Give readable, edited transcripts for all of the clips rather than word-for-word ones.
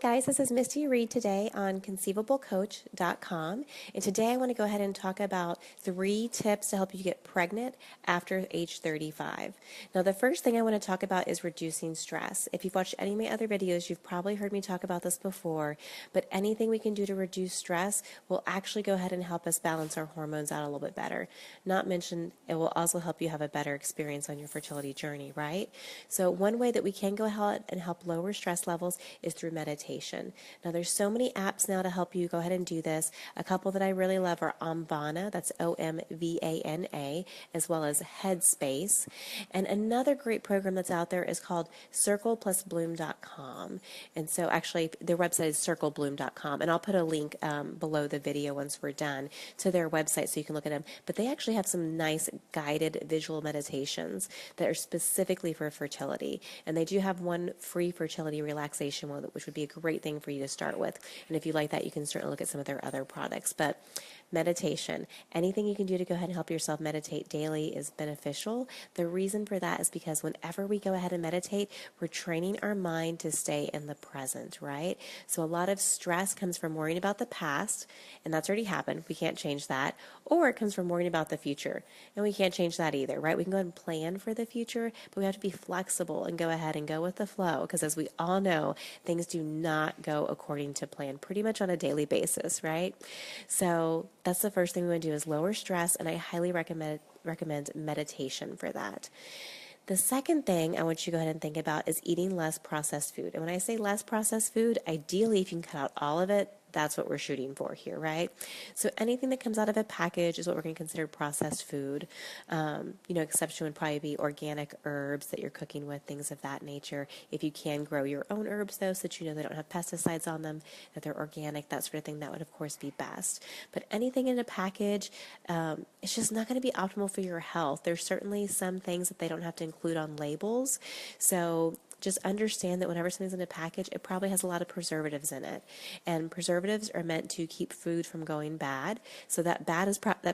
guys, this is Misty Reed today on conceivablecoach.com, and today I want to go ahead and talk about 3 tips to help you get pregnant after age 35. Now, the first thing I want to talk about is reducing stress. If you've watched any of my other videos, you've probably heard me talk about this before, but anything we can do to reduce stress will actually go ahead and help us balance our hormones out a little bit better. Not mentioned, it will also help you have a better experience on your fertility journey, right? So one way that we can go ahead and help lower stress levels is through meditation. Now, there's so many apps now to help you go ahead and do this. A couple that I really love are Omvana, that's Omvana, as well as Headspace. And another great program that's out there is called circleplusbloom.com. And so actually their website is circlebloom.com, and I'll put a link below the video once we're done to their website so you can look at them. But they actually have some nice guided visual meditations that are specifically for fertility. And they do have one free fertility relaxation one, which would be a great thing for you to start with. And if you like that, you can certainly look at some of their other products. But meditation, anything you can do to go ahead and help yourself meditate daily is beneficial. The reason for that is because whenever we go ahead and meditate, we're training our mind to stay in the present, right? So a lot of stress comes from worrying about the past, and that's already happened. We can't change that. Or it comes from worrying about the future, and we can't change that either, right? We can go ahead and plan for the future, but we have to be flexible and go ahead and go with the flow, because as we all know, things do not go according to plan pretty much on a daily basis, right? So that's the first thing we want to do is lower stress, and I highly recommend meditation for that. The second thing I want you to go ahead and think about is eating less processed food. And when I say less processed food, ideally if you can cut out all of it, that's what we're shooting for here, right? So anything that comes out of a package is what we're going to consider processed food. Exception would probably be organic herbs that you're cooking with, things of that nature. If you can grow your own herbs, though, so that you know they don't have pesticides on them, that they're organic, that sort of thing, that would, of course, be best. But anything in a package, it's just not going to be optimal for your health. There's certainly some things that they don't have to include on labels. So just understand that whenever something's in a package, it probably has a lot of preservatives in it. And preservatives are meant to keep food from going bad. So that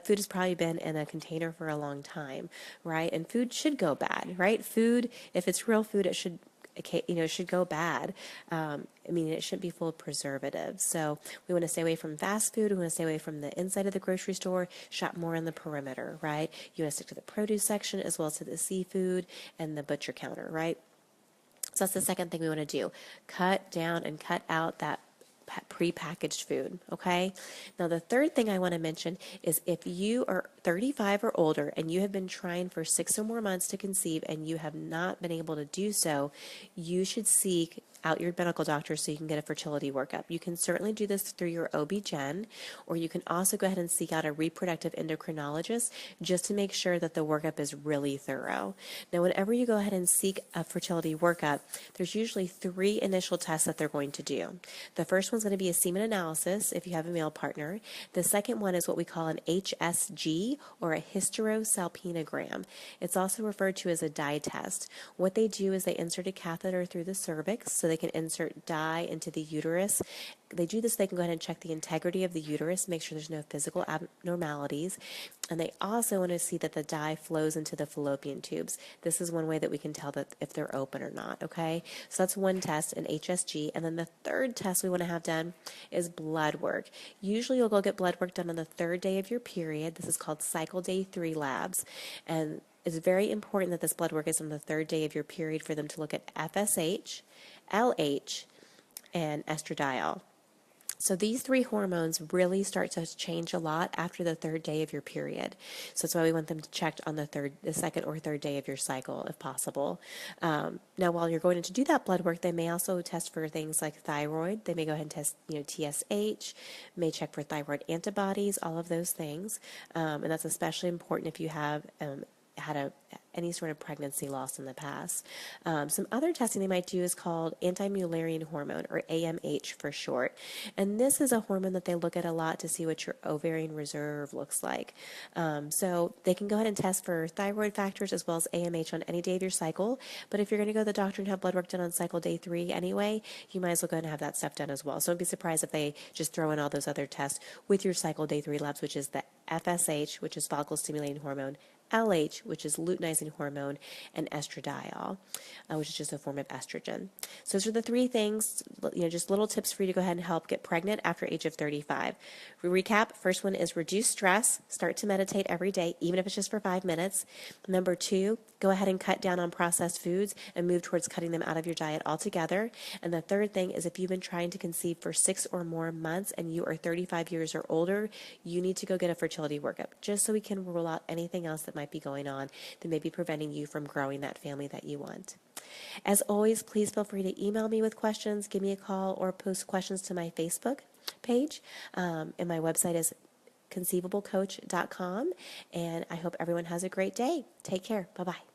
food has probably been in a container for a long time, right? And food should go bad, right? Food, if it's real food, it should go bad. It shouldn't be full of preservatives. So we want to stay away from fast food. We want to stay away from the inside of the grocery store, shop more on the perimeter, right? You want to stick to the produce section as well as to the seafood and the butcher counter, right? So that's the second thing we want to do. Cut down and cut out that pre-packaged food, okay? Now, the third thing I want to mention is if you are 35 or older and you have been trying for 6 or more months to conceive and you have not been able to do so, you should seek out your medical doctor so you can get a fertility workup. You can certainly do this through your OB-GYN, or you can also go ahead and seek out a reproductive endocrinologist just to make sure that the workup is really thorough. Now, whenever you go ahead and seek a fertility workup, there's usually 3 initial tests that they're going to do. The first one's going to be a semen analysis if you have a male partner. The second one is what we call an HSG, or a hysterosalpingogram. It's also referred to as a dye test. What they do is they insert a catheter through the cervix so they can insert dye into the uterus. They do this, they can go ahead and check the integrity of the uterus, make sure there's no physical abnormalities. And they also want to see that the dye flows into the fallopian tubes. This is one way that we can tell that if they're open or not, okay? So that's one test, an HSG. And then the third test we want to have done is blood work. Usually you'll go get blood work done on the 3rd day of your period. This is called cycle day 3 labs. And it's very important that this blood work is on the 3rd day of your period for them to look at FSH, LH, and estradiol. So these 3 hormones really start to change a lot after the 3rd day of your period. So that's why we want them checked on the 2nd or 3rd day of your cycle, if possible. Now, while you're going to do that blood work, they may also test for things like thyroid. They may go ahead and test, TSH, may check for thyroid antibodies, all of those things. And that's especially important if you have had any sort of pregnancy loss in the past. Some other testing they might do is called anti-Mullerian hormone, or AMH for short. And this is a hormone that they look at a lot to see what your ovarian reserve looks like. So they can go ahead and test for thyroid factors as well as AMH on any day of your cycle. But if you're going to go to the doctor and have blood work done on cycle day 3 anyway, you might as well go ahead and have that stuff done as well. So don't be surprised if they just throw in all those other tests with your cycle day 3 labs, which is the FSH, which is follicle stimulating hormone, LH, which is luteinizing hormone, and estradiol, which is just a form of estrogen. So those are the three things, just little tips for you to go ahead and help get pregnant after age of 35. Recap, first one is reduce stress. Start to meditate every day, even if it's just for 5 minutes. Number 2, go ahead and cut down on processed foods and move towards cutting them out of your diet altogether. And the third thing is if you've been trying to conceive for 6 or more months and you are 35 years or older, you need to go get a fertility workup just so we can rule out anything else that might be going on that may be preventing you from growing that family that you want. As always, please feel free to email me with questions, give me a call, or post questions to my Facebook page. And my website is conceivablecoach.com. And I hope everyone has a great day. Take care. Bye-bye.